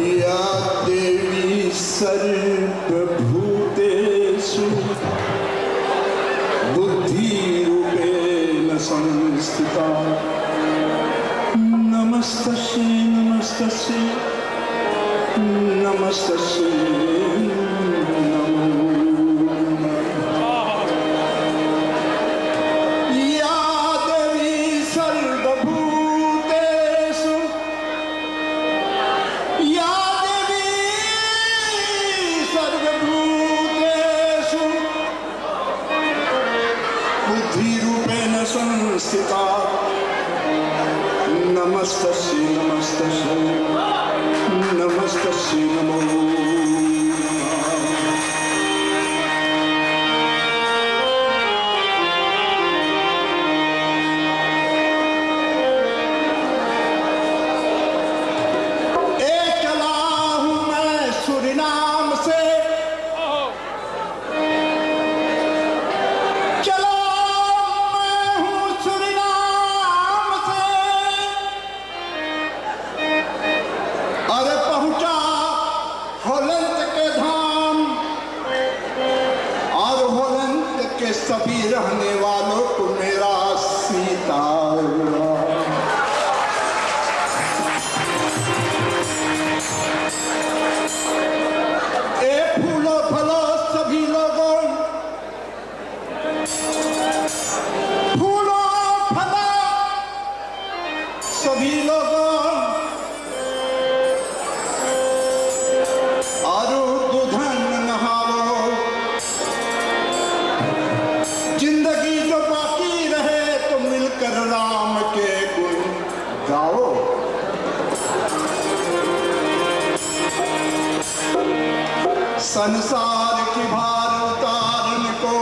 या देवी सर्वभूतेषु बुद्धिरूपेण संस्थिता नमस्तस्यै नमस्तस्यै नमस्तस्यै नमो नमः। या देवी सर्वभूतेषु या देवी सर्वभूतेषु बुद्धिरूपेण संस्थिता नमस्तस्यै नमस्तस्यै नमस्तस्यै नमो नमः। एक चला हूं मैं सूरीनाम से, चला मैं हूं सूरीनाम से, अरे पहुंचा होलंद के धाम और होलंद के सभी रहने वालों को मेरा सीताराम। ए फूलो फलो सभी लोगों, फूलो फलो सभी लोगों, और दुधन नहाओ, जिंदगी जो बाकी रहे तो मिलकर राम के गुण गाओ। संसार की भार उतारन को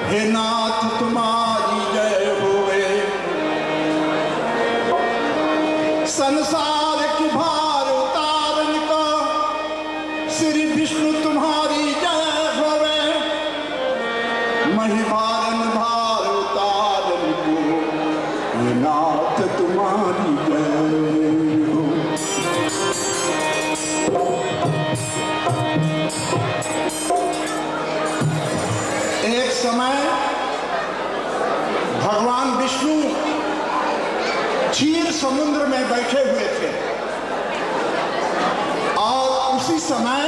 हे नाथ तुम्हारी जय होवे, संसार की भार उतारन को श्री विष्णु तुम्हारी जय होवे, महिभारन भार उतारन को हे नाथ तुम्हारी जय हो। एक समय भगवान विष्णु क्षीर समुद्र में बैठे हुए थे और उसी समय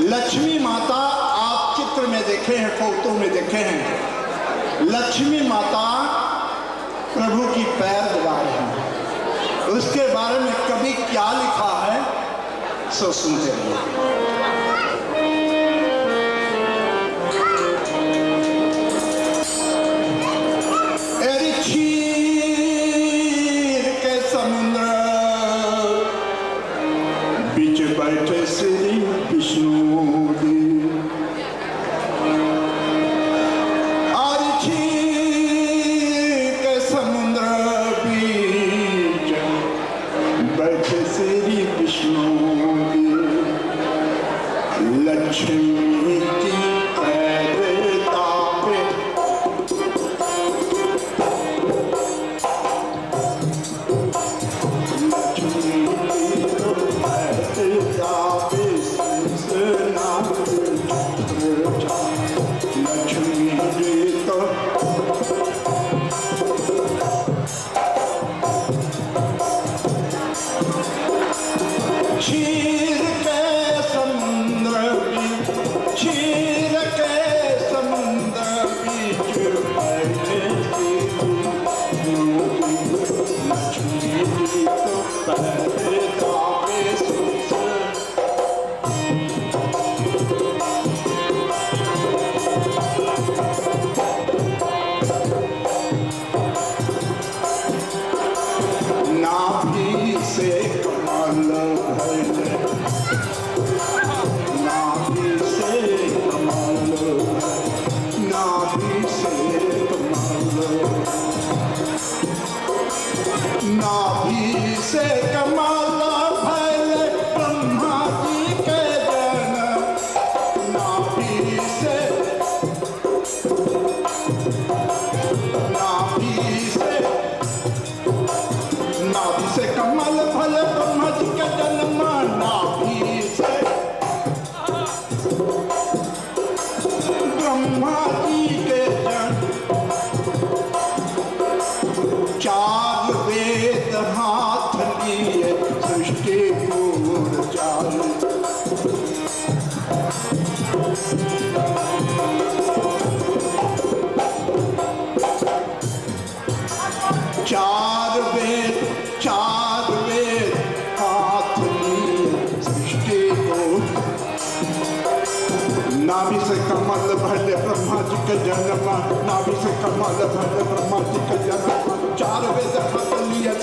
लक्ष्मी माता, आप चित्र में देखे हैं, फोटो में देखे हैं, लक्ष्मी माता प्रभु की पैर दबा रही हैं। उसके बारे में कभी क्या लिखा है सो सुनते रहिए। क्षीर के समुद्र बीच बैठे श्री विष्णु देव, और क्षीर के समुद्र बीच बैठे श्री विष्णु देव, लक्ष्मी की पैरता पे क्षीर के समुद्र बीच, क्षीर के समुद्र बीच बैठे लक्ष्मी जी तो पैर दावे नाभि से कमल भरे नाभि से कमल भले ब्रह्मा जी का जन्म, नाभि से कमल भले ब्रह्मा जी का जन्म। चार वेद खा लिया